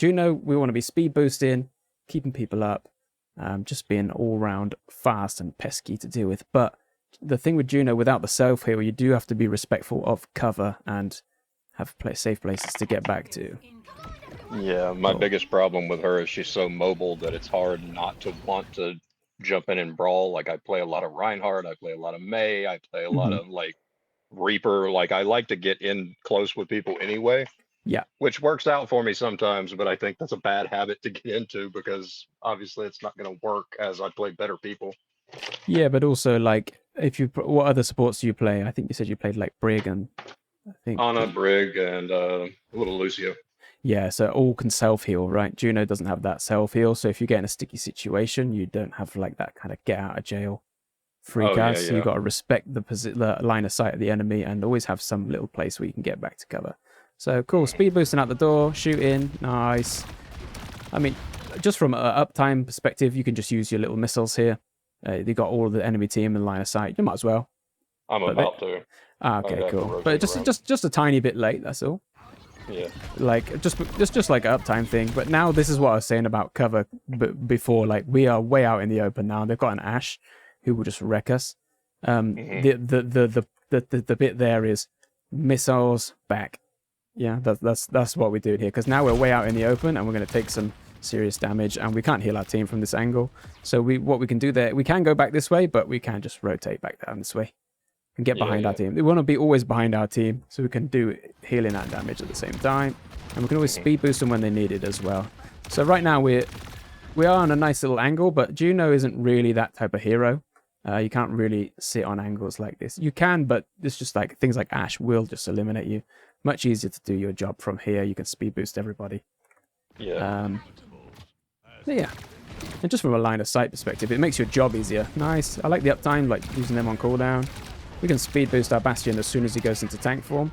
Juno, we want to be speed boosting, keeping people up, just being all round fast and pesky to deal with. But the thing with Juno, without the self heal, you do have to be respectful of cover and have safe places to get back to. Yeah, my biggest problem with her is she's so mobile that it's hard not to want to jump in and brawl. Like, I play a lot of Reinhardt, I play a lot of Mei, I play a lot of like Reaper. Like, I like to get in close with people anyway. Yeah. Which works out for me sometimes, but I think that's a bad habit to get into because obviously it's not going to work as I play better people. Yeah, but also, like, what other supports do you play? I think you said you played like Brig and I think Ana, Brig, and a little Lucio. Yeah, so all can self-heal, right? Juno doesn't have that self-heal, so if you get in a sticky situation, you don't have like that kind of get out of jail freak out. So you've got to respect the line of sight of the enemy and always have some little place where you can get back to cover. So cool, speed boosting out the door, shooting, nice. I mean, just from an uptime perspective, you can just use your little missiles here. You got all of the enemy team in line of sight. You might as well. I'm about to. Okay, cool. But just a tiny bit late. That's all. Yeah. Like just like an uptime thing. But now this is what I was saying about cover before. Like we are way out in the open now. They've got an Ashe who will just wreck us. The bit there is missiles back. Yeah, that's what we're doing here, because now we're way out in the open and we're going to take some serious damage, and we can't heal our team from this angle. So what we can do there, we can go back this way, but we can just rotate back down this way and get behind our team. We want to be always behind our team so we can do healing and damage at the same time, and we can always speed boost them when they need it as well. So right now we are on a nice little angle, but Juno isn't really that type of hero. You can't really sit on angles like this. You can, but it's just like things like Ashe will just eliminate you. Much easier to do your job from here. You can speed boost everybody. Yeah. Yeah. And just from a line of sight perspective, it makes your job easier. Nice. I like the uptime, like using them on cooldown. We can speed boost our Bastion as soon as he goes into tank form.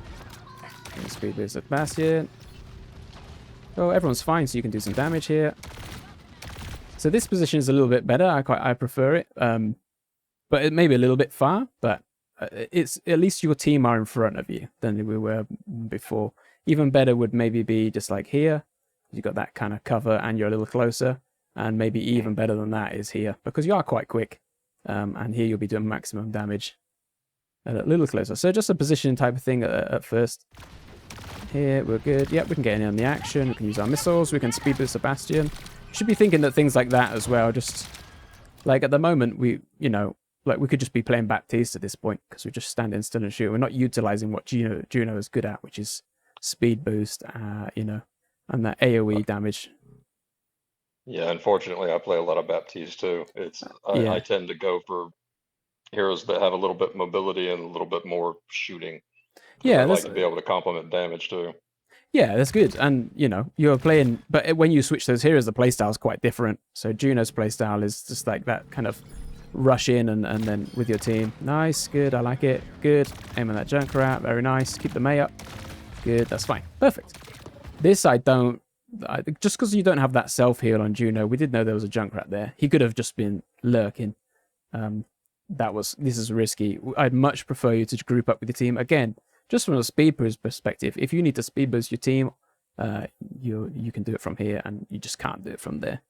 Speed boost the Bastion. Oh, everyone's fine, so you can do some damage here. So this position is a little bit better. I prefer it. But it may be a little bit far, but it's at least your team are in front of you than we were before. Even better would maybe be just like here. You got that kind of cover and you're a little closer. And maybe even better than that is here, because you are quite quick. And here you'll be doing maximum damage a little closer. So just a position type of thing at first. Here, we're good. Yep, we can get in on the action. We can use our missiles. We can speed boost the Bastion. Should be thinking that things like that as well. Just like at the moment, we could just be playing Baptiste at this point because we're just standing still and shoot. We're not utilizing what Juno is good at, which is speed boost, and that AoE damage. Yeah, unfortunately, I play a lot of Baptiste too. I tend to go for heroes that have a little bit mobility and a little bit more shooting. Yeah, I like to be able to complement damage too. Yeah, that's good. And, you're playing... But when you switch those heroes, the playstyle is quite different. So Juno's playstyle is just like that kind of rush in and then with your team. Nice, good, I like it. Good. Aim on that Junkrat, very nice. Keep the Mei up. Good, that's fine. Perfect. This I don't... just because you don't have that self-heal on Juno, we did know there was a Junkrat there. He could have just been lurking. This is risky. I'd much prefer you to group up with your team. Again, just from a speed boost perspective, if you need to speed boost your team, you can do it from here, and you just can't do it from there.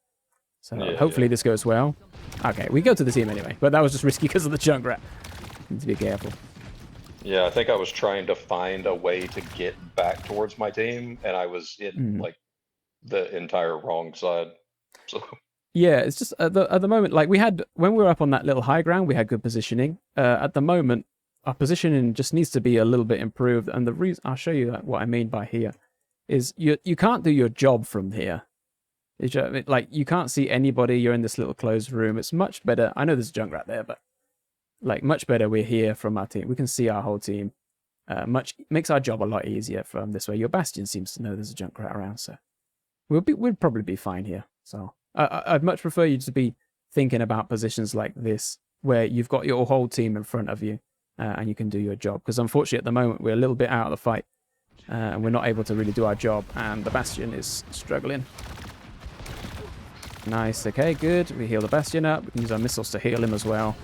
So hopefully this goes well. Okay, we go to the team anyway, but that was just risky because of the Junkrat. Need to be careful. Yeah, I think I was trying to find a way to get back towards my team, and I was in like the entire wrong side. So yeah, it's just at the moment, like when we were up on that little high ground, we had good positioning. At the moment, our positioning just needs to be a little bit improved, and the reason I'll show you what I mean by here is you can't do your job from here. Like you can't see anybody. You're in this little closed room. It's much better. I know there's a Junkrat there, but like much better. We're here from our team. We can see our whole team. Makes our job a lot easier from this way. Your Bastion seems to know there's a Junkrat around, so we'd probably be fine here. So I'd much prefer you to be thinking about positions like this where you've got your whole team in front of you. And you can do your job, because unfortunately at the moment we're a little bit out of the fight and we're not able to really do our job, and the Bastion is struggling. Nice, okay, good. We heal the Bastion up. We can use our missiles to heal him as well.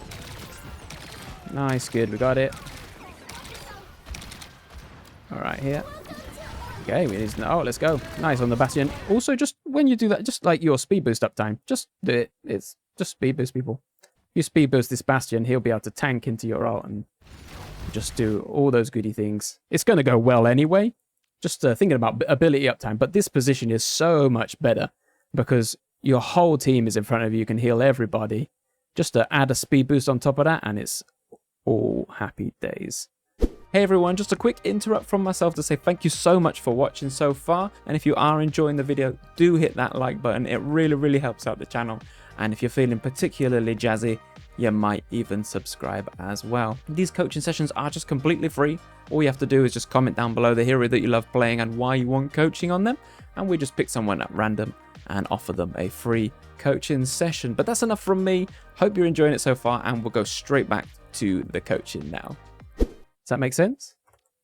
Nice, good, we got it. Alright, here. Okay, we need to, oh, let's go. Nice on the Bastion. Also, just when you do that, just like your speed boost uptime, just do it. It's just speed boost, people. You speed boost this Bastion, he'll be able to tank into your ult and just do all those goody things. It's going to go well anyway. Just thinking about ability uptime, but this position is so much better because your whole team is in front of you. You can heal everybody. Just to add a speed boost on top of that, and it's all happy days. Hey everyone, just a quick interrupt from myself to say thank you so much for watching so far, and if you are enjoying the video, do hit that like button. It really helps out the channel, and if you're feeling particularly jazzy, you might even subscribe as well. These coaching sessions are just completely free. All you have to do is just comment down below the hero that you love playing and why you want coaching on them, and we just pick someone at random and offer them a free coaching session. But that's enough from me. Hope you're enjoying it so far, and we'll go straight back to the coaching now. Does that make sense?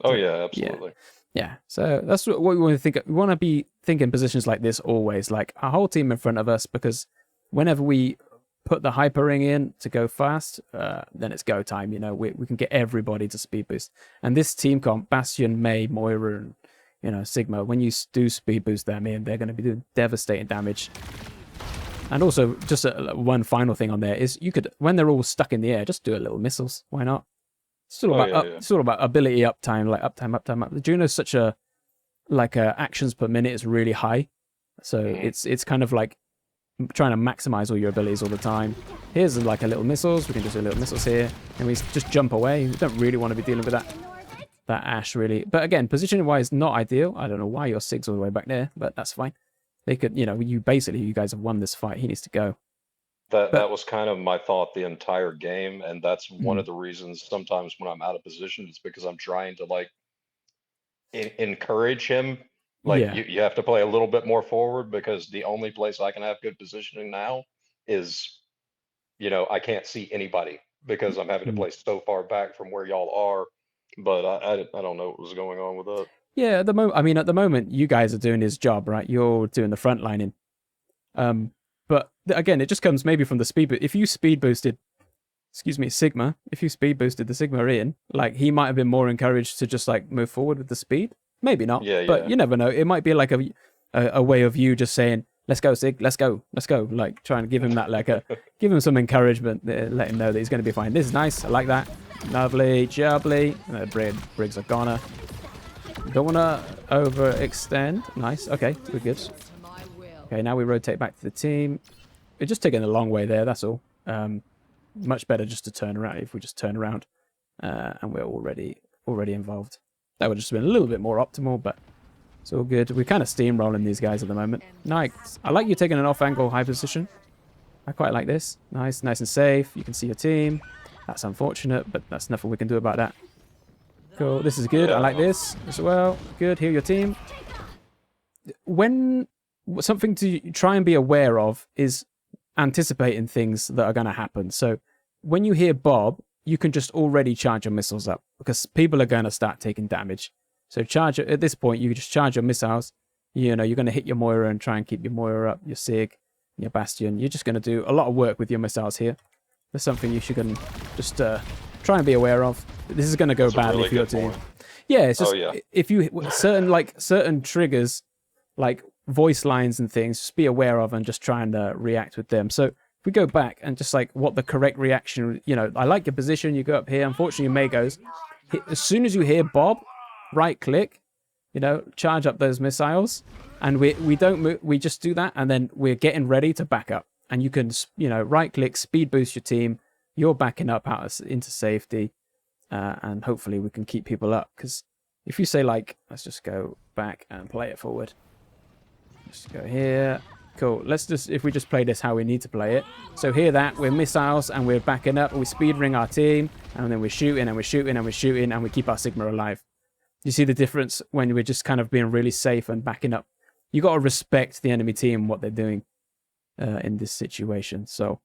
Oh yeah, absolutely. Yeah. So that's what we want to think. We want to be thinking positions like this always, like our whole team in front of us, because whenever we put the hyper ring in to go fast, then it's go time. You know, we can get everybody to speed boost. And this team comp, Bastion, Mei, Moira, and Sigma, when you do speed boost them in, they're going to be doing devastating damage. And also, just one final thing on there is you could, when they're all stuck in the air, just do a little missiles. Why not? It's all about it's all about ability uptime, like uptime. Juno's such a actions per minute is really high, so it's kind of like trying to maximize all your abilities all the time. Here's like a little missiles. We can just do little missiles here, and we just jump away. We don't really want to be dealing with that Ashe really. But again, positioning wise, not ideal. I don't know why your Sig's all the way back there, but that's fine. They could, you guys have won this fight. He needs to go. That was kind of my thought the entire game, and that's one of the reasons sometimes when I'm out of position, it's because I'm trying to like encourage him. Like you have to play a little bit more forward, because the only place I can have good positioning now is, I can't see anybody because I'm having to play so far back from where y'all are. But I don't know what was going on with that. Yeah, at the moment, at the moment, you guys are doing his job, right? You're doing the front lining. But again, it just comes maybe from the speed boost. If you speed boosted, Sigma, if you speed boosted the Sigma in, like he might have been more encouraged to just like move forward with the speed. Maybe not. But you never know. It might be like a way of you just saying, "Let's go, Sig. Let's go. Let's go." Like trying to give him that give him some encouragement, let him know that he's going to be fine. This is nice. I like that. Lovely, jubbly. Briggs are goner. Don't want to overextend. Nice. Okay, we're good. Okay, now we rotate back to the team. We're just taking a long way there, that's all. Much better just to turn around if we just turn around and we're already involved. That would just have been a little bit more optimal, but it's all good. We're kind of steamrolling these guys at the moment. Nice. I like you taking an off-angle high position. I quite like this. Nice and safe. You can see your team. That's unfortunate, but that's nothing we can do about that. Cool. This is good. I like this as well. Good. Heal your team. Something to try and be aware of is anticipating things that are going to happen. So when you hear Bob, you can just already charge your missiles up because people are going to start taking damage. So at this point, you just charge your missiles. You're going to hit your Moira and try and keep your Moira up, your Sig, your Bastion. You're just going to do a lot of work with your missiles here. There's something you should just try and be aware of. This is going to go badly for your team. Yeah, it's just if you certain triggers, like voice lines and things, just be aware of and just try and react with them. So if we go back and just like what the correct reaction, I like your position. You go up here. Unfortunately, May goes. As soon as you hear Bob, right click, charge up those missiles, and we don't move. We just do that, and then we're getting ready to back up. And you can, right click, speed boost your team. You're backing up out into safety, and hopefully we can keep people up. Because if you say like, let's just go back and play it forward. Just go here. Cool. If we just play this how we need to play it. So hear that, we're missiles and we're backing up and we speed ring our team, and then we're shooting and we're shooting and we're shooting and we keep our Sigma alive. You see the difference when we're just kind of being really safe and backing up. You got to respect the enemy team and what they're doing in this situation. So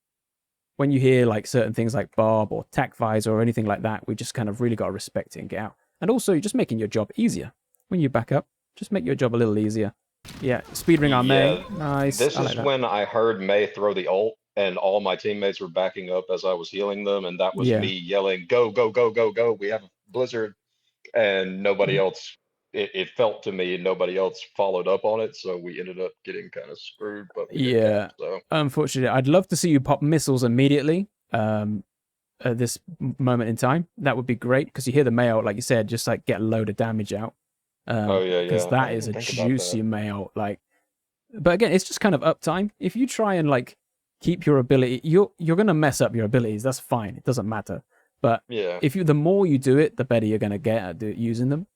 when you hear like certain things like Bob or Tac Visor or anything like that, we just kind of really got to respect it and get out. And also you're just making your job easier. When you back up, just make your job a little easier. Yeah, speed ring on May. Nice. This is when I heard May throw the ult, and all my teammates were backing up as I was healing them, and that was me yelling, "Go, go, go, go, go! We have a blizzard," and nobody else it felt to me nobody else followed up on it, so we ended up getting kind of screwed, but we did cap. Yeah. So Unfortunately, I'd love to see you pop missiles immediately. At this moment in time, that would be great because you hear the mail, like you said, just like get a load of damage out. oh yeah, Because yeah. I that didn't is even a think about that. juicy mail. Like, but again, it's just kind of uptime. If you try and like keep your ability, you're gonna mess up your abilities. That's fine. It doesn't matter. But Yeah. if you, the more you do it, the better you're gonna get at using them.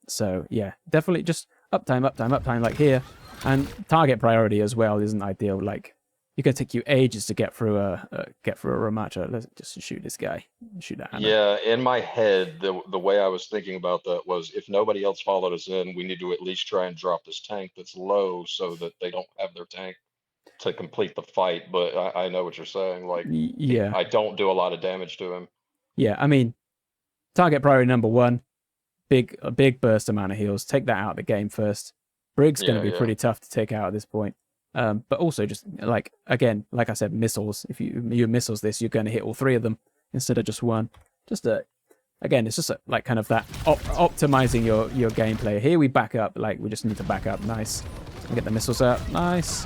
So yeah, definitely just uptime, uptime, uptime. Like here, and target priority as well isn't ideal. Like it's gonna take you ages to get through a rematch. Let's just shoot this guy, shoot that Anna. Yeah, in my head, the way I was thinking about that was if nobody else followed us in, we need to at least try and drop this tank that's low so that they don't have their tank to complete the fight. But I know what you're saying. Like Yeah, I don't do a lot of damage to him. yeah. I mean, target priority number one, a big burst amount of heals. Take that out of the game first. Brig's going to Yeah, be yeah. pretty tough to take out at this point. But also just like again, like I said, missiles. If you missiles this, you're going to hit all three of them instead of just one. Just again, it's just like kind of that optimizing your gameplay. Here we back up. Like we just need to back up. Nice. Get the missiles out. Nice.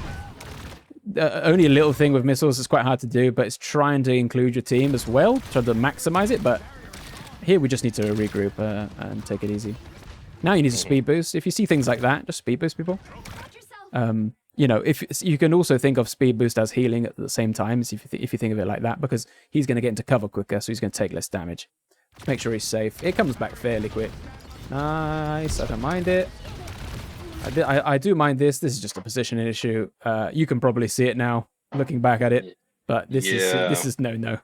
Only a little thing with missiles. It's quite hard to do, but it's trying to include your team as well, try to maximize it. But here we just need to regroup and take it easy. Now you need to speed boost. If you see things like that, just speed boost people. You know, if you can also think of speed boost as healing at the same time, as if you think of it like that, because he's going to get into cover quicker, so he's going to take less damage. Just make sure he's safe. It comes back fairly quick. Nice. I don't mind it. I do mind this. This is just a positioning issue. You can probably see it now, looking back at it. But this is no.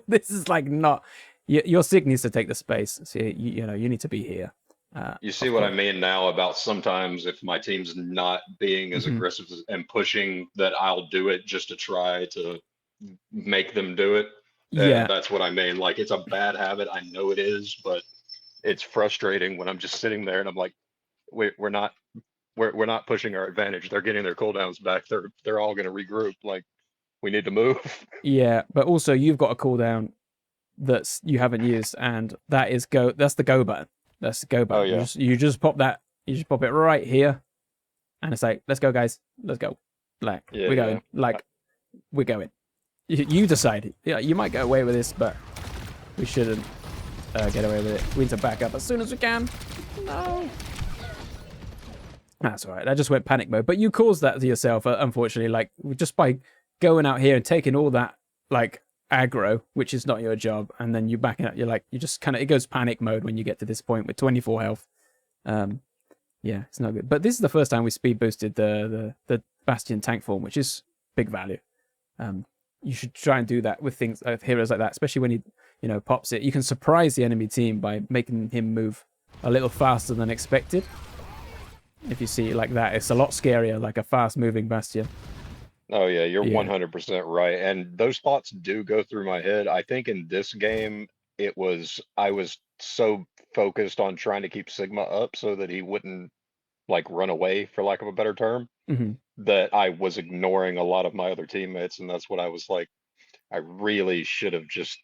This is like not. Your sig needs to take the space. So you know you need to be here. You see what I mean now about sometimes if my team's not being as aggressive and pushing, that I'll do it just to try to make them do it. Yeah. And that's what I mean. Like it's a bad habit. I know it is, but it's frustrating when I'm just sitting there and I'm like, we're not pushing our advantage. They're getting their cooldowns back. They're all going to regroup. Like we need to move. Yeah, but also you've got a cooldown that's you haven't used, and that is go. That's the go button. That's the go button. Oh yeah. You just pop that. You just pop it right here, and it's like, let's go, guys. Let's go. Like we're going. Like we're going. You decide. Yeah, you might get away with this, but we shouldn't get away with it. We need to back up as soon as we can. No. That's all right. That just went panic mode. But you caused that to yourself, unfortunately. Like just by going out here and taking all that like aggro, which is not your job, and then you backing up. You're like you just kind of it goes panic mode when you get to this point with 24 health. Yeah, it's not good. But this is the first time we speed boosted the Bastion tank form, which is big value. You should try and do that with things heroes like that, especially when he pops it. You can surprise the enemy team by making him move a little faster than expected. If you see it like that, it's a lot scarier, like a fast-moving Bastion. Oh yeah, you're 100% right. And those thoughts do go through my head. I think in this game, I was so focused on trying to keep Sigma up so that he wouldn't like run away, for lack of a better term, that I was ignoring a lot of my other teammates. And that's what I was like, I really should have just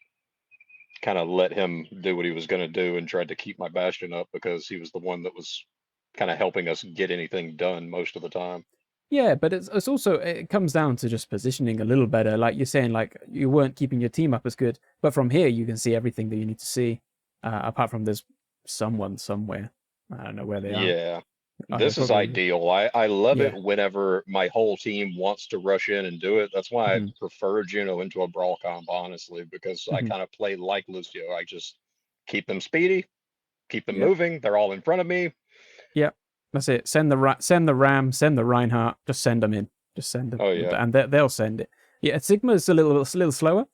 kind of let him do what he was going to do and tried to keep my Bastion up because he was the one that was kind of helping us get anything done most of the time. Yeah, but it's also, it comes down to just positioning a little better. Like you're saying, like you weren't keeping your team up as good, but from here you can see everything that you need to see. Apart from there's someone somewhere. I don't know where they are. Yeah, this is ideal. I love it Yeah. whenever my whole team wants to rush in and do it. That's why I prefer Juno into a brawl comp, honestly, because I kind of play like Lucio. I just keep them speedy, keep them moving. They're all in front of me. Yep. That's it. Send the Ram, send the Reinhardt. Just send them in. Just send them. Oh yeah. And they'll send it. Yeah, Sigma's a little slower,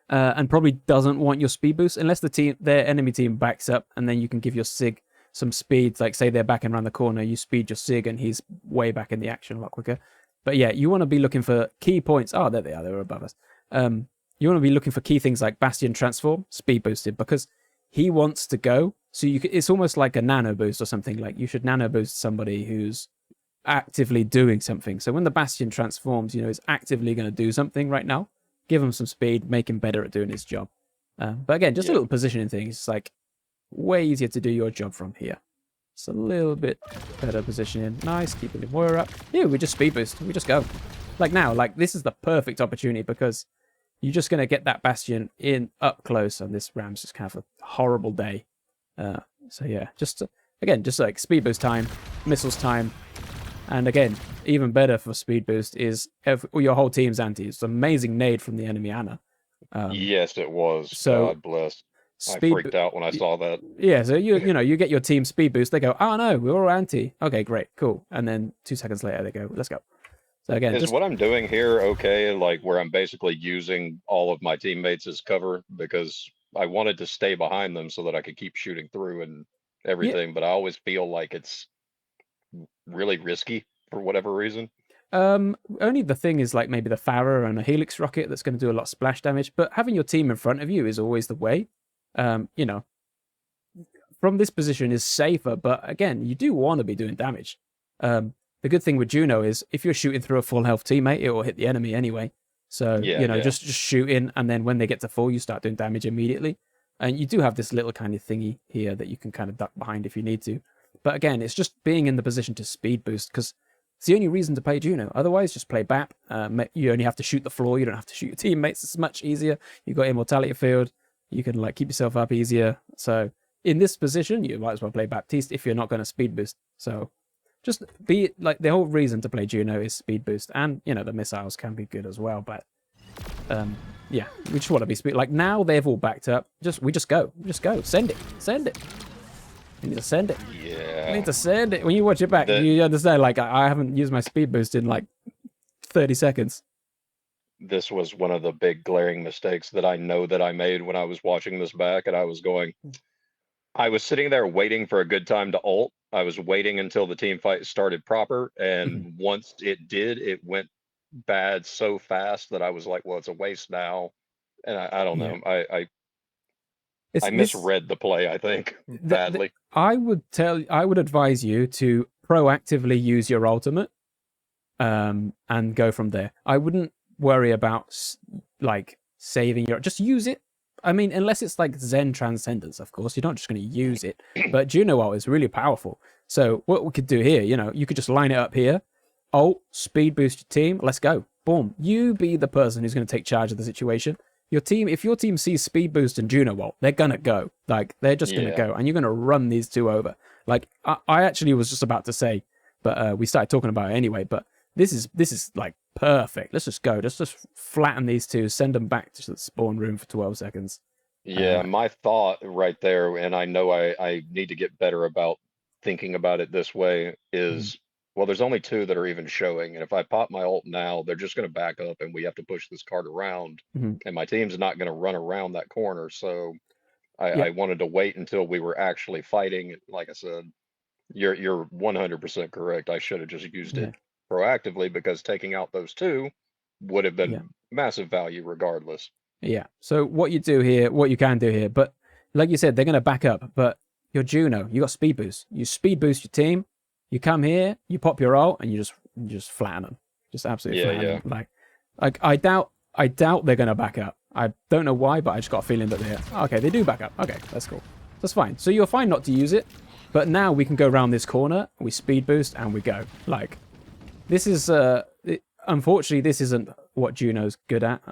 and probably doesn't want your speed boost unless their enemy team backs up, and then you can give your Sig some speed. Like say they're backing around the corner, you speed your Sig, and he's way back in the action a lot quicker. But yeah, you want to be looking for key points. Oh, there they are. They were above us. You want to be looking for key things like Bastion transform, speed boosted, because he wants to go. So it's almost like a nano boost or something. Like you should nano boost somebody who's actively doing something. So when the Bastion transforms, is actively going to do something right now. Give him some speed, make him better at doing his job. But again, just a little positioning thing. It's like way easier to do your job from here. It's a little bit better positioning. Nice, keeping the Moira up. Yeah, we just speed boost. We just go. Like now, like this is the perfect opportunity because you're just going to get that Bastion in up close, and this Ram's just kind of a horrible day. So yeah, again, just like speed boost time, missiles time, and again, even better for speed boost is your whole team's anti. It's an amazing nade from the enemy Ana. Yes, it was. So God bless. I speed, freaked out when I saw that. yeah. So you get your team speed boost. They go, oh no, we're all anti. Okay, great, cool. And then 2 seconds later, they go, let's go. So again, Is just what I'm doing here okay? Like where I'm basically using all of my teammates as cover because I wanted to stay behind them so that I could keep shooting through and yeah. everything, but I always feel like it's really risky for whatever reason. Only the thing is like maybe the Farah and a Helix rocket that's going to do a lot of splash damage, but having your team in front of you is always the way. You know, from this position is safer, but again, you do want to be doing damage. The good thing with Juno is if you're shooting through a full health teammate, it will hit the enemy anyway. So, Yeah. just shoot in, and then when they get to full, you start doing damage immediately. And you do have this little kind of thingy here that you can kind of duck behind if you need to. But again, it's just being in the position to speed boost, because it's the only reason to play Juno. Otherwise, just play BAP. You only have to shoot the floor. You don't have to shoot your teammates. It's much easier. You've got Immortality Field. You can like keep yourself up easier. So in this position, you might as well play Baptiste if you're not going to speed boost. So just be like the whole reason to play Juno is speed boost, and the missiles can be good as well. But yeah, we just want to be speed. Like now they've all backed up. We just go, send it. You need to send it. Yeah. You need to send it. When you watch it back, you understand. Like I haven't used my speed boost in like 30 seconds. This was one of the big glaring mistakes that I know that I made when I was watching this back, and I was sitting there waiting for a good time to ult. I was waiting until the team fight started proper, and once it did, it went bad so fast that I was like, well, it's a waste now. And I don't know. I misread the play, I think, badly. I would advise you to proactively use your ultimate and go from there. I wouldn't worry about like saving just use it. I mean, unless it's like Zen Transcendence, of course, you're not just going to use it. But Juno ult is really powerful. So what we could do here, you could just line it up here. Ult, speed boost your team. Let's go. Boom. You be the person who's going to take charge of the situation. If your team sees speed boost and Juno ult, they're going to go. Like, they're just going to go. And you're going to run these two over. Like, I actually was just about to say, but we started talking about it anyway, but this is like perfect. Let's just go. Let's just flatten these two, send them back to the spawn room for 12 seconds. Yeah, my thought right there, and I know I need to get better about thinking about it this way, is well, there's only two that are even showing, and if I pop my ult now, they're just going to back up, and we have to push this card around, and my team's not going to run around that corner. So I wanted to wait until we were actually fighting. Like I said, you're 100% correct. I should have just used it proactively because taking out those two would have been massive value regardless. Yeah. So what you can do here, but like you said, they're going to back up. But you're Juno, you got speed boost. You speed boost your team. You come here, you pop your ult, and you just flatten them. Just absolutely flatten them. Like I doubt they're going to back up. I don't know why, but I just got a feeling that they do back up. Okay, that's cool. That's fine. So you're fine not to use it, but now we can go around this corner, we speed boost, and we go. Like this is unfortunately, this isn't what Juno's good at.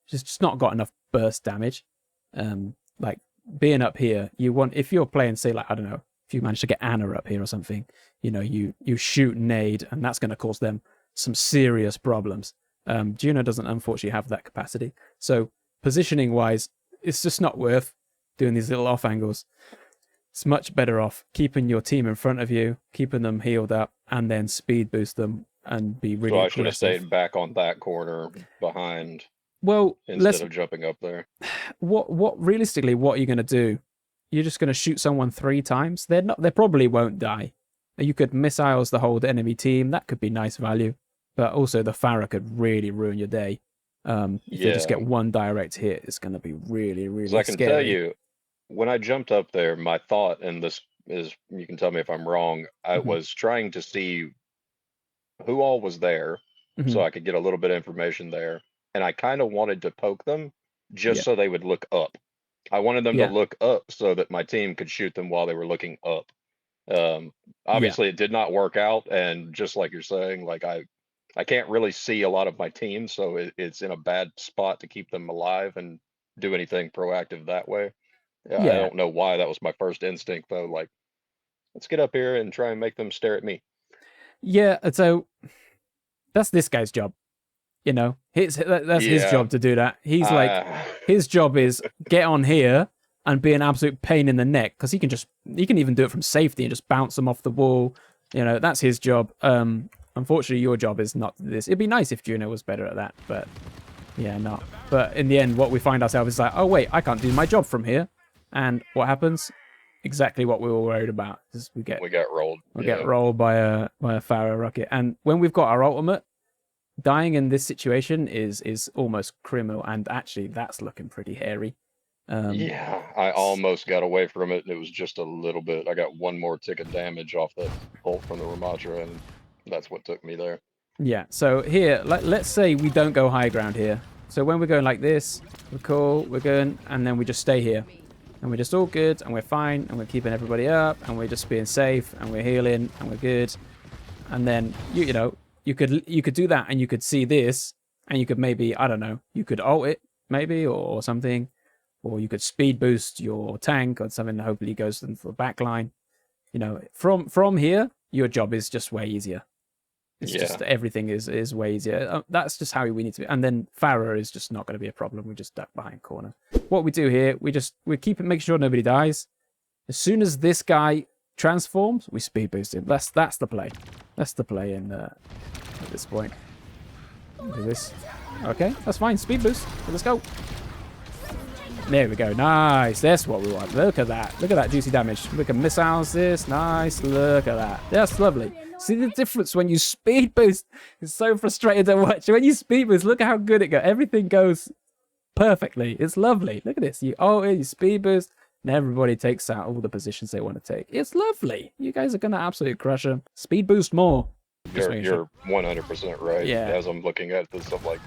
Just not got enough burst damage. Like being up here, if you're playing, say, like I don't know, if you manage to get Ana up here or something, you shoot nade, and that's going to cause them some serious problems. Juno doesn't unfortunately have that capacity. So positioning wise, it's just not worth doing these little off angles. It's much better off keeping your team in front of you, keeping them healed up, and then speed boost them and be really aggressive. So I should have stayed back on that corner behind. Well, instead of jumping up there. Realistically, what are you going to do? You're just going to shoot someone 3 times? They probably won't die. You could missiles the whole enemy team. That could be nice value. But also the Farah could really ruin your day. If you just get one direct hit, it's going to be really, really scary. I can tell you, when I jumped up there, my thought, and this is, you can tell me if I'm wrong, I was trying to see who all was there so I could get a little bit of information there. And I kind of wanted to poke them just so they would look up. I wanted them to look up so that my team could shoot them while they were looking up. Yeah. Obviously, it did not work out, and just like you're saying, like I can't really see a lot of my team, so it's in a bad spot to keep them alive and do anything proactive that way. Yeah, I Yeah. don't know why that was my first instinct though. Like, let's get up here and try and make them stare at me. Yeah. And so that's this guy's job. You know, that's his Yeah, job to do that. He's like, I his job is get on here and be an absolute pain in the neck because he can even do it from safety and just bounce them off the wall. You know, that's his job. Unfortunately, your job is not this. It'd be nice if Juno was better at that, but yeah, not. But in the end, what we find ourselves is like, oh wait, I can't do my job from here. And what happens? Exactly what we were worried about. Is we we got rolled. get Yeah, rolled by a Pharaoh rocket, and when we've got our ultimate, dying in this situation is almost criminal. And actually, that's looking pretty hairy. yeah. I almost got away from it. It was just a little bit. I got one more tick of damage off that bolt from the Ramatra, and that's what took me there. Yeah. So here, let's say we don't go high ground here. So when we're going like this, we're cool, we're good, and then we just stay here. And we're just all good, and we're fine, and we're keeping everybody up, and we're just being safe, and we're healing, and we're good. And then you know you could do that, and you could see this, and you could maybe, I don't know, you could ult it maybe or something, or you could speed boost your tank or something that hopefully goes into the back line. You know, from here, your job is just way easier. It's Yeah, just everything is way easier. That's just how we need to be. And then Farah is just not going to be a problem. We just duck behind corner. What we do here, we keep it, make sure nobody dies. As soon as this guy transforms, we speed boost him. That's the play. That's the play in at this point. Do this. Okay, that's fine. Speed boost. Let's go. There we go. Nice. That's what we want. Look at that. Look at that juicy damage. Look at missiles. This. Nice. Look at that. That's lovely. See the difference when you speed boost? It's so frustrating to watch. When you speed boost, look at how good it goes. Everything goes perfectly. It's lovely. Look at this. You speed boost, and everybody takes out all the positions they want to take. It's lovely. You guys are going to absolutely crush them. Speed boost more. you're 100% right. Yeah. As I'm looking at this, I'm like,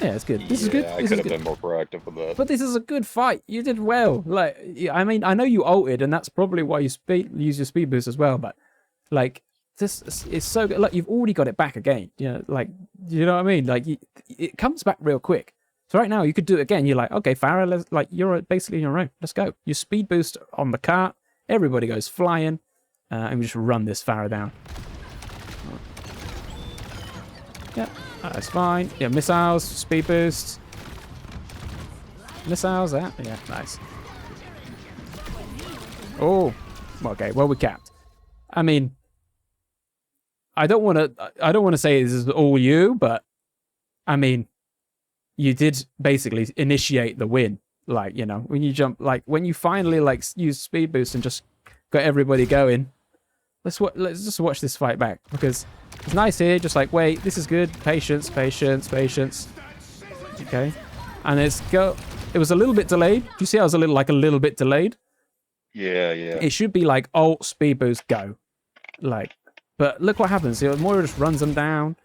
Yeah, it's good. This is good. I This could is have good. been more proactive with that. But this is a good fight. You did well. Like, I mean, I know you ulted, and that's probably why you use your speed boost as well. But like, this is so good. Like, you've already got it back again. You know, like, you know what I mean? Like, it comes back real quick. So right now, you could do it again. You're like, okay, Farah, like, you're basically on your own. Let's go. You speed boost on the cart. Everybody goes flying, and we just run this Farah down. Yeah, that's fine. Yeah, missiles, speed boost. Missiles, that? Yeah, nice. Oh, okay. Well, we capped. I mean, I don't want to say this is all you, but I mean, you did basically initiate the win. Like, you know, when you jump, like when you finally like use speed boost and just got everybody going. Let's just watch this fight back because it's nice here. Just like, wait, this is good. Patience, patience, patience. Okay, and it was a little bit delayed. Do you see? I was a little bit delayed. Yeah, yeah. It should be like alt speed boost go, like. But look what happens. You know, Moira just runs them down.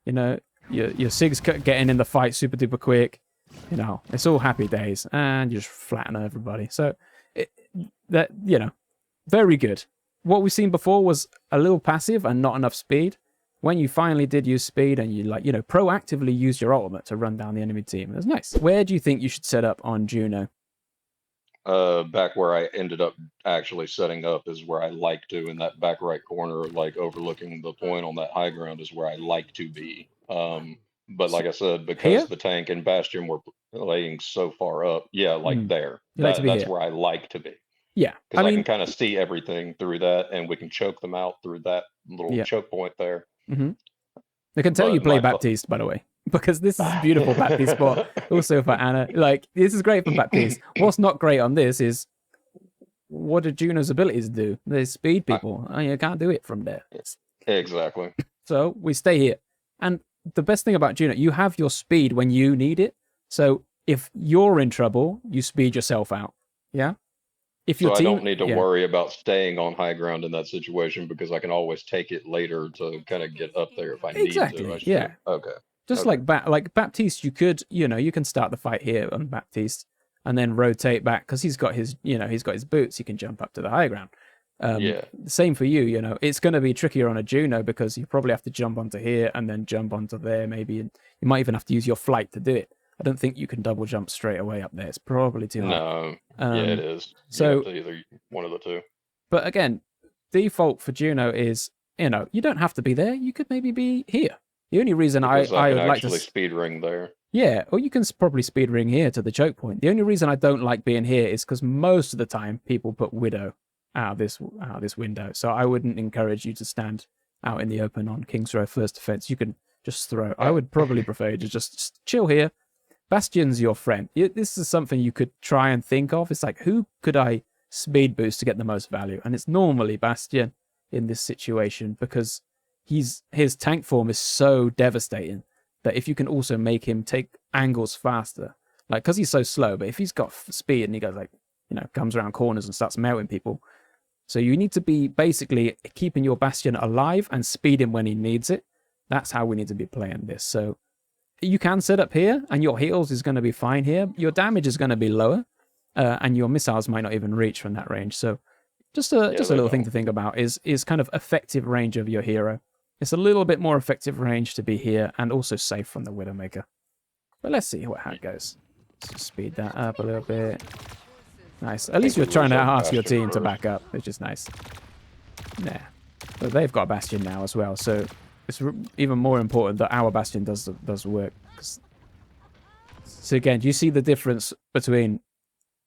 You know, your Sig's getting in the fight super duper quick. You know, it's all happy days, and you just flatten everybody. So that you know, very good. What we've seen before was a little passive and not enough speed. When you finally did use speed and you like, you know, proactively used your ultimate to run down the enemy team, it was nice. Where do you think you should set up on Juno? Back where I ended up actually setting up is where I like to, in that back right corner, like overlooking the point on that high ground is where I like to be. But like I said, because Here? the tank and Bastion were laying so far up, yeah, like there. You like to be That's here? where I like to be. Yeah. Because I I can mean, kind of see everything through that, and we can choke them out through that little yeah. choke point there. I can tell you But play my Baptiste, by the way, because this is a beautiful Baptiste spot. Also for Anna, like this is great for Baptiste. What's not great on this is what do Juno's abilities do? They speed people. You can't do it from there. Exactly. So we stay here. And the best thing about Juno, you have your speed when you need it. So if you're in trouble, you speed yourself out. Yeah? If your So I team, don't need to yeah, worry about staying on high ground in that situation because I can always take it later to kind of get up there if I need exactly, to. yeah. Okay. Just Okay. like Baptiste, you could, you know, you can start the fight here on Baptiste and then rotate back because he's got his, you know, he's got his boots. He can jump up to the high ground. Same for you, you know. It's going to be trickier on a Juno because you probably have to jump onto here and then jump onto there maybe. And you might even have to use your flight to do it. I don't think you can double jump straight away up there. It's probably too hard. No, yeah, it is. So, you have to either one of the two. But again, default for Juno is, you know, you don't have to be there. You could maybe be here. The only reason Because I can would like to actually speed ring there. Yeah, or you can probably speed ring here to the choke point. The only reason I don't like being here is because most of the time people put Widow out of this window. So I wouldn't encourage you to stand out in the open on King's Row first defense. You can just throw. I would probably prefer you to just chill here. Bastion's your friend. This is something you could try and think of. It's like, who could I speed boost to get the most value? And it's normally Bastion in this situation because his tank form is so devastating that if you can also make him take angles faster, like, because he's so slow, but if he's got speed and he goes like, you know, comes around corners and starts melting people. So you need to be basically keeping your Bastion alive and speed him when he needs it. That's how we need to be playing this. So you can set up here and your heals is going to be fine here. Your damage is going to be lower and your missiles might not even reach from that range. So just a little thing to think about is kind of effective range of your hero. It's a little bit more effective range to be here and also safe from the Widowmaker. But let's see how it goes. Let's just speed that up a little bit. Nice. At least you're trying to ask your team to back up, which is nice. Yeah. But they've got a Bastion now as well, so it's even more important that our Bastion does work. So again, do you see the difference between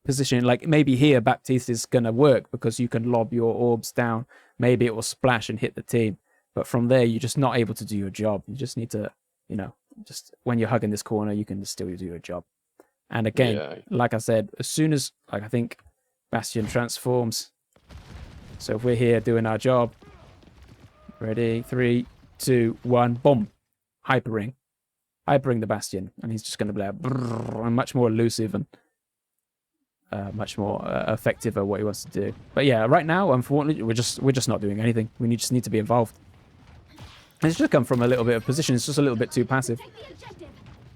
positioning? Like maybe here Baptiste is going to work because you can lob your orbs down. Maybe it will splash and hit the team. But from there, you're just not able to do your job. You just need to, you know, just when you're hugging this corner, you can still do your job. And again, like I said, as soon as, like, I think Bastion transforms. So if we're here doing our job, ready, 3, 2, 1, boom, hyper ring the Bastion, and he's just going to be like, brrr, and much more elusive and much more effective at what he wants to do. But yeah, right now, unfortunately, we're just not doing anything. We just need to be involved. And it's just come from a little bit of position. It's just a little bit too passive.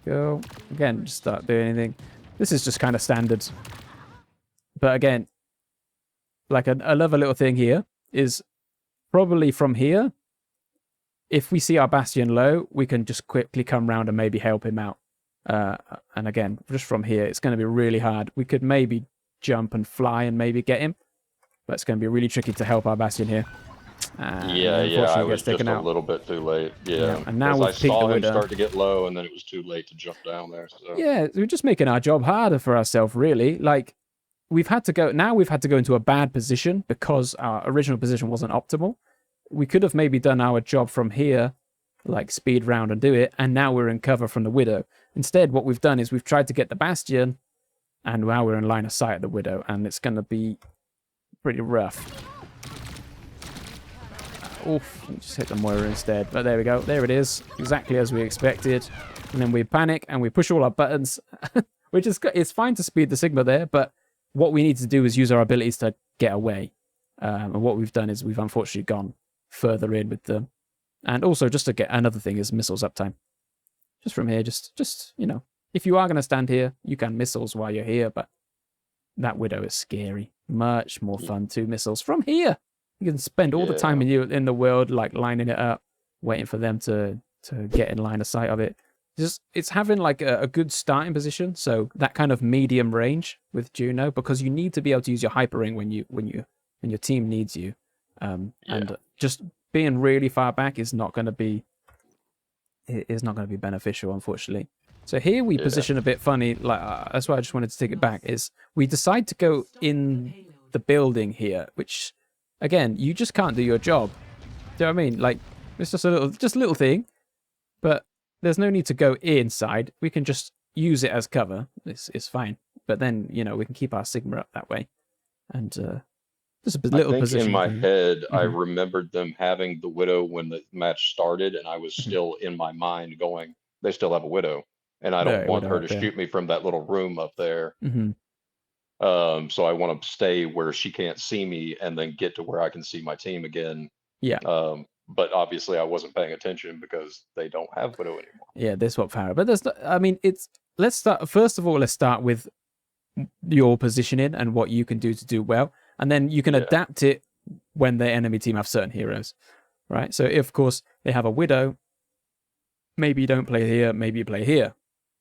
Go. Again, just start doing anything. This is just kind of standard. But again, like another little thing here is probably from here, if we see our Bastion low, we can just quickly come round and maybe help him out. And again, just from here, it's going to be really hard. We could maybe jump and fly and maybe get him. But it's going to be really tricky to help our Bastion here. I was just a little bit too late. Yeah. And now I saw him start to get low, and then it was too late to jump down there. So. Yeah, we're just making our job harder for ourselves, really. Like, we've had to go into a bad position because our original position wasn't optimal. We could have maybe done our job from here, like speed round and do it, and now we're in cover from the Widow. Instead, what we've done is we've tried to get the Bastion, and now we're in line of sight of the Widow, and it's going to be pretty rough. Oof, just hit the Moira instead. But there we go. There it is. Exactly as we expected. And then we panic and we push all our buttons. Which is, it's fine to speed the Sigma there, but what we need to do is use our abilities to get away. And what we've done is we've unfortunately gone further in with them. And also, just to get another thing is missiles uptime. Just from here, just you know, if you are going to stand here, you can missiles while you're here, but that Widow is scary. Much more fun to missiles from here. You can spend all the time in the world, like lining it up, waiting for them to get in line of sight of it. It's having like a good starting position, so that kind of medium range with Juno, because you need to be able to use your hyper ring when your team needs you, and just being really far back is not going to be beneficial, unfortunately. So here we position a bit funny. Like that's why I just wanted to take it back. Is we decide to go in the building here, which. Again, you just can't do your job. Do you know what I mean? Like, it's just a little thing, but there's no need to go inside. We can just use it as cover. It's fine. But then, you know, we can keep our Sigma up that way. And just a little position. In my head, I remembered them having the Widow when the match started, and I was still in my mind going, they still have a Widow. And I don't want her to shoot me from that little room up there. So I want to stay where she can't see me and then get to where I can see my team again. Yeah. But obviously I wasn't paying attention because they don't have Widow anymore. Yeah, they swap Farah. But let's start with your positioning and what you can do to do well. And then you can adapt it when the enemy team have certain heroes, right? So if, of course, they have a Widow, maybe you don't play here, maybe you play here.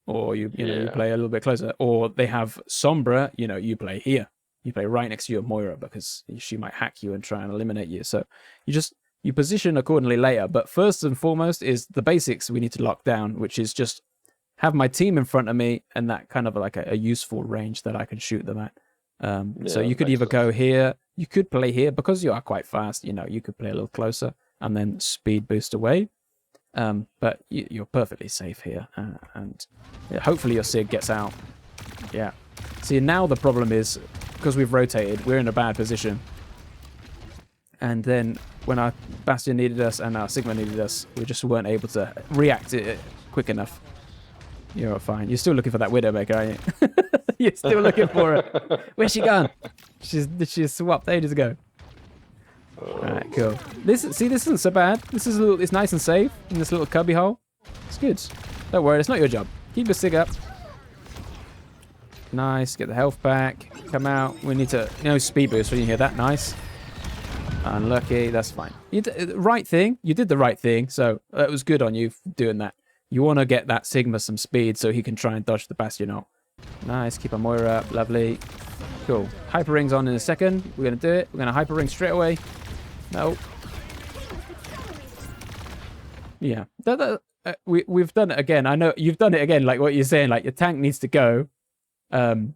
Or you play a little bit closer. Or they have Sombra, you play here. You play right next to your Moira because she might hack you and try and eliminate you. So you position accordingly later. But first and foremost is the basics we need to lock down, which is just have my team in front of me and that kind of like a useful range that I can shoot them at. So you could either go here, you could play here because you are quite fast. You could play a little closer and then speed boost away. But you're perfectly safe here, and hopefully your Sig gets out. Yeah. See, now the problem is, because we've rotated, we're in a bad position. And then when our Bastion needed us and our Sigma needed us, we just weren't able to react it quick enough. You're fine. You're still looking for that Widowmaker, aren't you? You're still looking for her. Where's she gone? She's swapped ages ago. Alright, cool. This isn't so bad. It's nice and safe in this little cubby hole. It's good. Don't worry, it's not your job. Keep your Sig up. Nice, get the health back. Come out. We need to, speed boost when you hear that. Nice. Unlucky, that's fine. You did the right thing. You did the right thing, so it was good on you for doing that. You want to get that Sigma some speed so he can try and dodge the Bastion ult. Nice, keep our Moira up. Lovely. Cool. Hyper Ring's on in a second. We're going to do it. We're going to Hyper Ring straight away. No. Yeah. We've done it again. I know you've done it again, like what you're saying, like your tank needs to go. And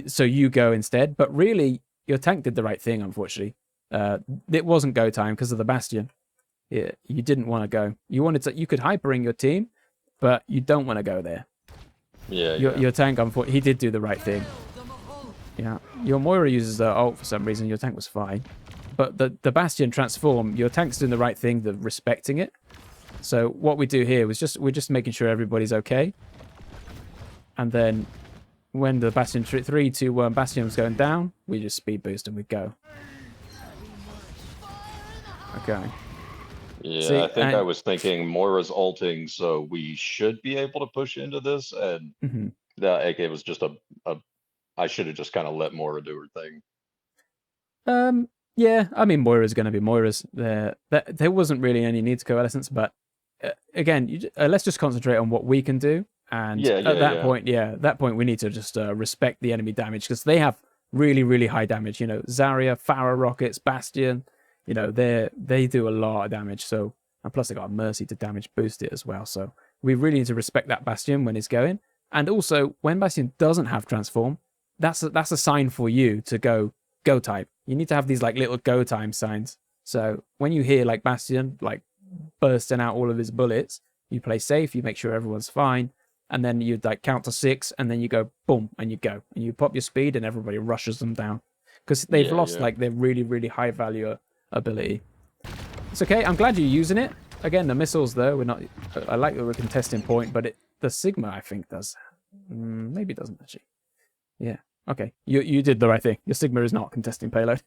so you go instead. But really, your tank did the right thing, unfortunately. It wasn't go time because of the Bastion. Yeah, you didn't want to go. You could Hyper Ring your team, but you don't want to go there. Yeah. Your tank, unfortunately, he did do the right thing. Yeah. Your Moira uses the ult for some reason. Your tank was fine. But the Bastion transform, your tank's doing the right thing, the respecting it. So what we do here was we're just making sure everybody's okay. And then when the Bastion 3, 2, 1 Bastion was going down, we just speed boost and we go. Okay. Yeah, see, I think I was thinking Moira's ulting, so we should be able to push into this, and the AK was just I should have just kind of let Moira do her thing. Yeah, I mean, Moira's going to be Moira's. There wasn't really any need to coalescence, but again, let's just concentrate on what we can do. And at that point, we need to just respect the enemy damage because they have really, really high damage. Zarya, Pharah rockets, Bastion. They do a lot of damage. So, and plus they got a Mercy to damage boost it as well. So we really need to respect that Bastion when it's going. And also, when Bastion doesn't have transform, that's a sign for you to go type. You need to have these like little go time signs. So when you hear like Bastion like bursting out all of his bullets, you play safe, you make sure everyone's fine, and then you like count to 6, and then you go boom, and you go, and you pop your speed, and everybody rushes them down because they've lost like their really, really high value ability. It's okay. I'm glad you're using it. Again, the missiles though, we're not. I like that we're contesting point, but the Sigma I think does. Maybe it doesn't actually. Yeah. Okay, you did the right thing. Your Sigma is not contesting payload.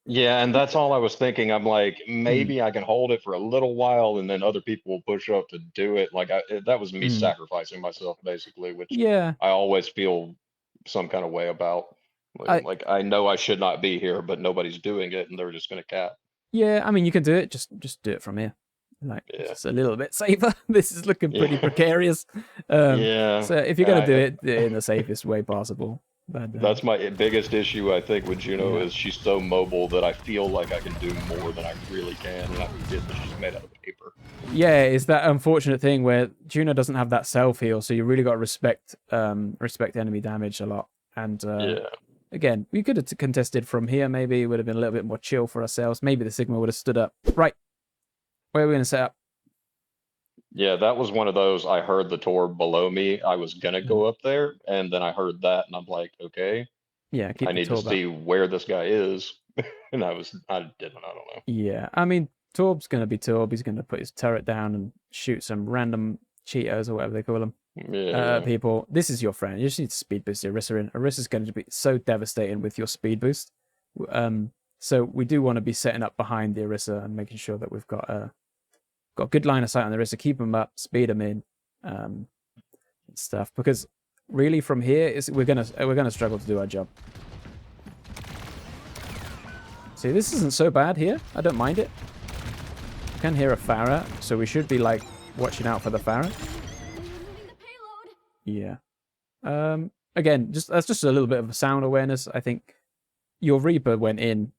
Yeah, and that's all I was thinking. I'm like, maybe I can hold it for a little while, and then other people will push up to do it. Like that was me sacrificing myself, basically, which I always feel some kind of way about. Like I know I should not be here, but nobody's doing it, and they're just going to cap. Yeah, I mean, you can do it. Just do it from here. Like, it's a little bit safer. This is looking pretty precarious. So if you're going to do it in the safest way possible. But, that's my biggest issue, I think, with Juno is she's so mobile that I feel like I can do more than I really can, and I forget that she's made out of paper. Yeah, it's that unfortunate thing where Juno doesn't have that self-heal, so you really got to respect enemy damage a lot. And again, we could have contested from here, maybe. It would have been a little bit more chill for ourselves. Maybe the Sigma would have stood up. Right. Where are we going to set up? Yeah, that was one of those. I heard the Torb below me. I was gonna go up there, and then I heard that, and I'm like, okay. Yeah, I need to see where this guy is. And I don't know. Yeah, I mean, Torb's gonna be Torb. He's gonna put his turret down and shoot some random Cheetos or whatever they call them. People, this is your friend. You just need to speed boost Orisa in. Orisa's going to be so devastating with your speed boost. So we do want to be setting up behind the Orisa and making sure that we've got a good line of sight on the Orisa, keep them up, speed them in, and stuff. Because really, from here, we're gonna struggle to do our job. See, this isn't so bad here. I don't mind it. I can hear a Pharah, so we should be, like, watching out for the Pharah. Yeah. Again, that's just a little bit of sound awareness. I think your Reaper went in,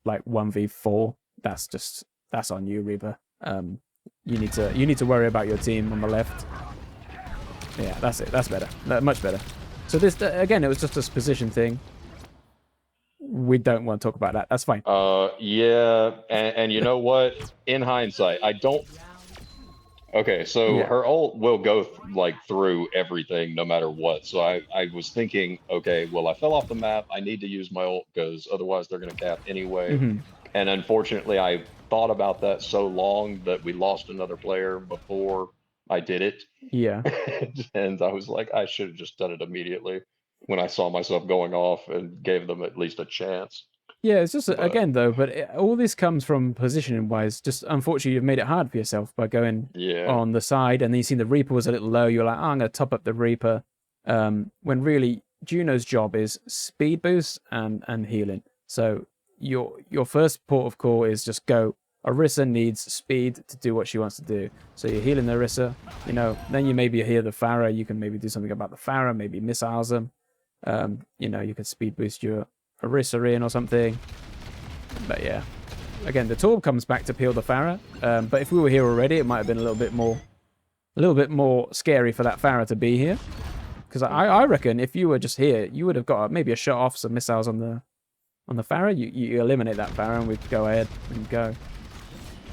like, 1v4. That's on you, Reaper. You need to worry about your team on the left. Yeah, that's it. That's better. Much better. So this, again, it was just a position thing. We don't want to talk about that. That's fine. Yeah, and you know what? In hindsight, I don't. Okay, so Yeah. her ult will go like through everything, no matter what. So I was thinking, okay, well, I fell off the map. I need to use my ult because otherwise they're gonna cap anyway. And unfortunately, I thought about that so long that we lost another player before I did it. Yeah. And I was like, I should have just done it immediately when I saw myself going off and gave them at least a chance. Yeah, it's just, again, though, but all this comes from positioning-wise. Just, unfortunately, you've made it hard for yourself by going on the side, and then you see the Reaper was a little low. You're like, oh, I'm going to top up the Reaper. When really, Juno's job is speed boost and healing. So your first port of call is just go. Orisa needs speed to do what she wants to do. So you're healing the Orisa, you know, then you maybe hear the Pharah. You can maybe do something about the Pharah, maybe missiles them. You know, you can speed boost your Orisa in or something. But yeah, again, the Torb comes back to peel the Pharah. But if we were here already, it might have been a little bit more scary for that Pharah to be here. Because I reckon if you were just here, you would have got maybe a shot off some missiles on the Pharah. You eliminate that Pharah and we go ahead and go.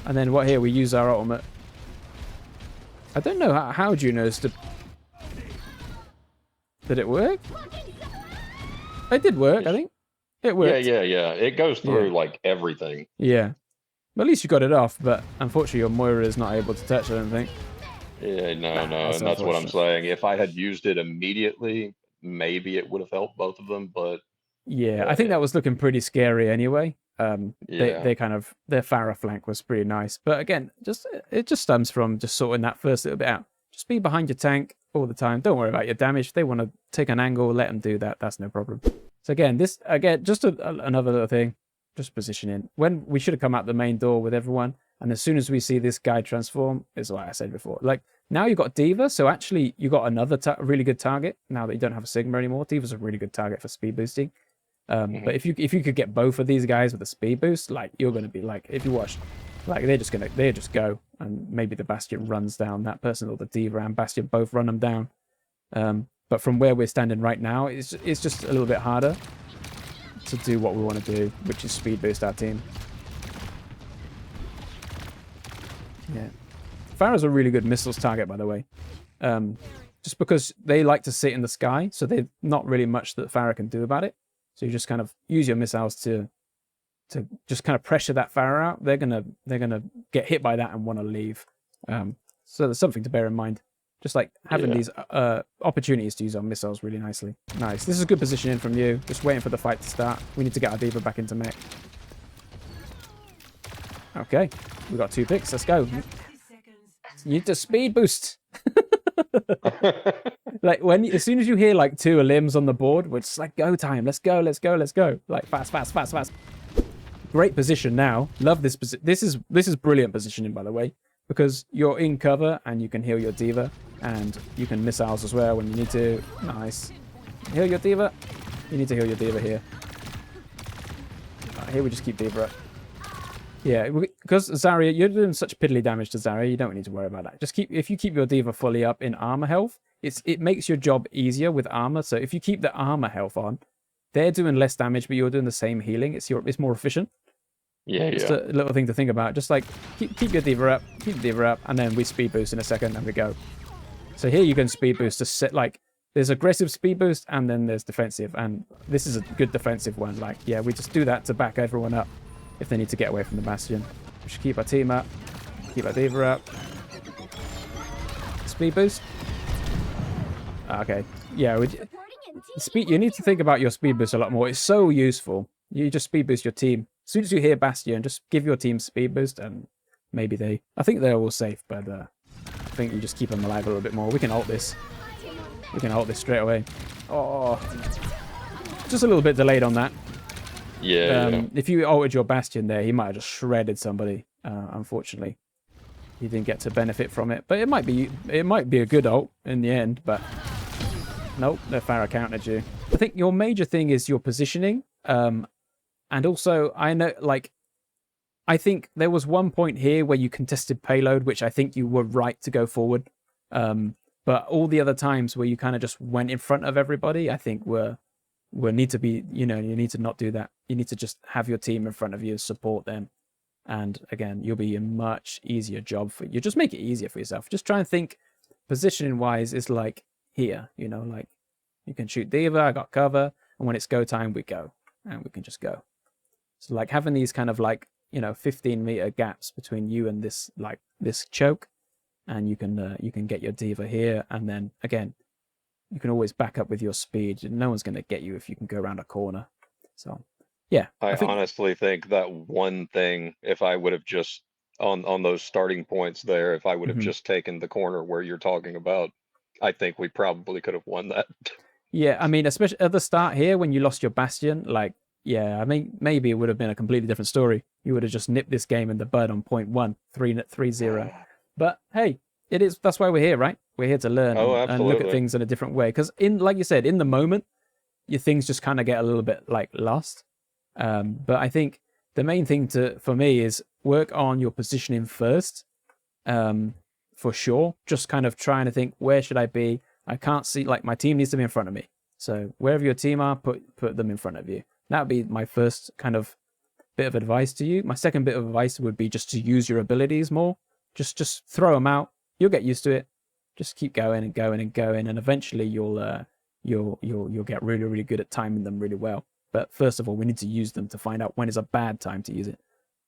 And then what here? We use our ultimate. I don't know how Juno's to. Did it work? It did work, I think. It worked. Yeah. It goes through like everything. Yeah. But at least you got it off, but unfortunately your Moira is not able to touch, I don't think. Yeah, no, and that's what I'm saying. If I had used it immediately, maybe it would have helped both of them, but... Yeah, I think that was looking pretty scary anyway. They kind of, their Pharah flank was pretty nice. But again, it just stems from just sorting that first little bit out. Just be behind your tank all the time. Don't worry about your damage. If they want to take an angle, let them do that. That's no problem. So again, just another little thing. Just positioning. When we should have come out the main door with everyone, and as soon as we see this guy transform, is what I said before. Like, now you've got D.Va, so actually you got another really good target, now that you don't have a Sigma anymore. D.Va's a really good target for speed boosting. But if you could get both of these guys with a speed boost, like, you're going to be like, if you watch, like, they just go, and maybe the Bastion runs down that person, or the D.Va and Bastion both run them down. But from where we're standing right now, it's just a little bit harder to do what we want to do, which is speed boost our team. Yeah. Pharah's a really good missiles target, by the way. Just because they like to sit in the sky, so there's not really much that Pharah can do about it. So you just kind of use your missiles to just kind of pressure that Pharah out. They're gonna get hit by that and want to leave. So there's something to bear in mind. Just like having these opportunities to use our missiles really nicely. Nice. This is a good positioning from you. Just waiting for the fight to start. We need to get our D.Va back into mech. Okay. We got 2 picks. Let's go. You need to speed boost. Like, as soon as you hear like 2 limbs on the board, we're just like, go time. Let's go. Like, fast. Great position now. Love this position. This is brilliant positioning, by the way, because you're in cover and you can heal your D.Va, and you can missiles as well when you need to. Nice. Heal your D.Va. You need to heal your D.Va here. Here we just keep D.Va up. Yeah, because Zarya, you're doing such piddly damage to Zarya, you don't need to worry about that. If you keep your D.Va fully up in armor health, it makes your job easier with armor. So if you keep the armor health on, they're doing less damage, but you're doing the same healing. It's more efficient. Yeah. Just a little thing to think about. Just like keep your D.Va up, and then we speed boost in a second, and we go. So here you can speed boost to set, like, there's aggressive speed boost, and then there's defensive, and this is a good defensive one. Like, yeah, we just do that to back everyone up if they need to get away from the Bastion. We should keep our team up, keep our D.Va up. Speed boost. Okay, yeah. You need to think about your speed boost a lot more. It's so useful. You just speed boost your team. As soon as you hear Bastion, just give your team speed boost, and maybe I think they're all safe, but I think you just keep them alive a little bit more. We can ult this. We can ult this straight away. Oh, just a little bit delayed on that. Yeah, If you altered your Bastion there, he might have just shredded somebody. Unfortunately, he didn't get to benefit from it. But it might be a good ult in the end. But nope, the Pharah countered you. I think your major thing is your positioning. And also, I think there was one point here where you contested payload, which I think you were right to go forward. But all the other times where you kind of just went in front of everybody, I think need to be, you need to not do that. You need to just have your team in front of you, support them. And again, you'll be a much easier job for you. Just make it easier for yourself. Just try and think positioning wise is like here, like you can shoot D.Va, I got cover. And when it's go time, we go and we can just go. So like having these kind of 15-meter gaps between you and this choke, and you can get your D.Va here, and then again you can always back up with your speed. No one's going to get you if you can go around a corner. So yeah, I honestly think that one thing, if I would have just on those starting points there, if I would have just taken the corner where you're talking about, I think we probably could have won that. Yeah, I mean, especially at the start here when you lost your Bastion, yeah, I mean, maybe it would have been a completely different story. You would have just nipped this game in the bud on point 1, 3-0. But hey, that's why we're here, right? We're here to learn and look at things in a different way. Because like you said, in the moment, your things just kind of get a little bit lost. But I think the main thing for me is work on your positioning first, for sure. Just kind of trying to think, where should I be? I can't see, my team needs to be in front of me. So wherever your team are, put them in front of you. That would be my first kind of bit of advice to you. My second bit of advice would be just to use your abilities more. Just throw them out. You'll get used to it. Just keep going and going and going, and eventually you'll get really, really good at timing them really well. But first of all, we need to use them to find out when is a bad time to use it,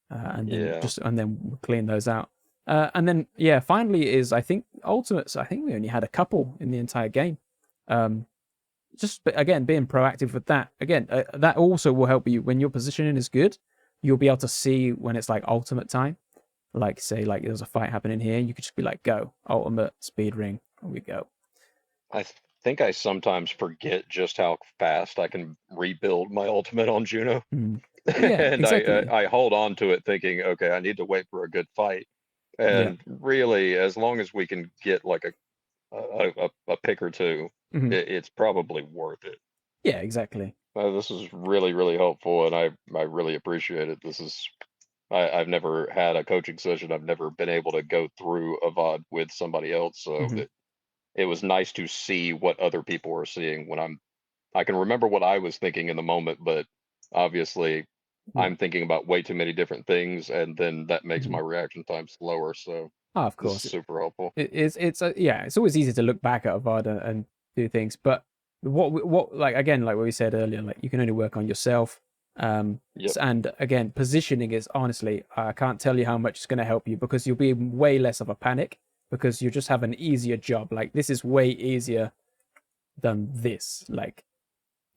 and then we'll clean those out. And then finally is, I think, ultimates. I think we only had a couple in the entire game. Just again being proactive with that. Again, that also will help you when your positioning is good. You'll be able to see when it's ultimate time. Say there's a fight happening here, you could just be go ultimate speed ring, and we go. I think I sometimes forget just how fast I can rebuild my ultimate on Juno. Yeah, and exactly. I hold on to it thinking, okay, I need to wait for a good fight. And really, as long as we can get a pick or two, it's probably worth it. Yeah, exactly. This is really, really helpful, and I really appreciate it. I've never had a coaching session. I've never been able to go through a VOD with somebody else, so it was nice to see what other people were seeing when I can remember what I was thinking in the moment, but obviously I'm thinking about way too many different things, and then that makes my reaction time slower. So of course, this is super helpful. It's always easy to look back at a VOD and do things, but what what we said earlier, you can only work on yourself. And again, positioning is, honestly, I can't tell you how much it's going to help you, because you'll be way less of a panic, because you just have an easier job. This is way easier than this.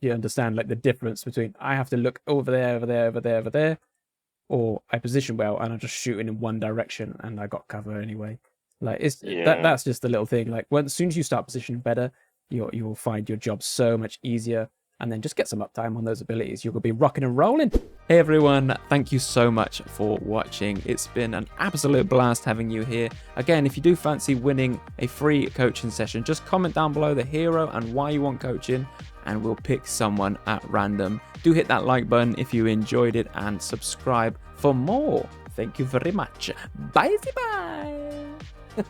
You understand the difference between I have to look over there, or I position well and I'm just shooting in one direction and I got cover anyway. That's just the little thing. As soon as you start positioning better, you'll find your job so much easier. And then just get some uptime on those abilities. You'll be rocking and rolling. Hey everyone, thank you so much for watching. It's been an absolute blast having you here. Again, if you do fancy winning a free coaching session, just comment down below the hero and why you want coaching, and we'll pick someone at random. Do hit that like button if you enjoyed it, and subscribe for more. Thank you very much. Bye bye.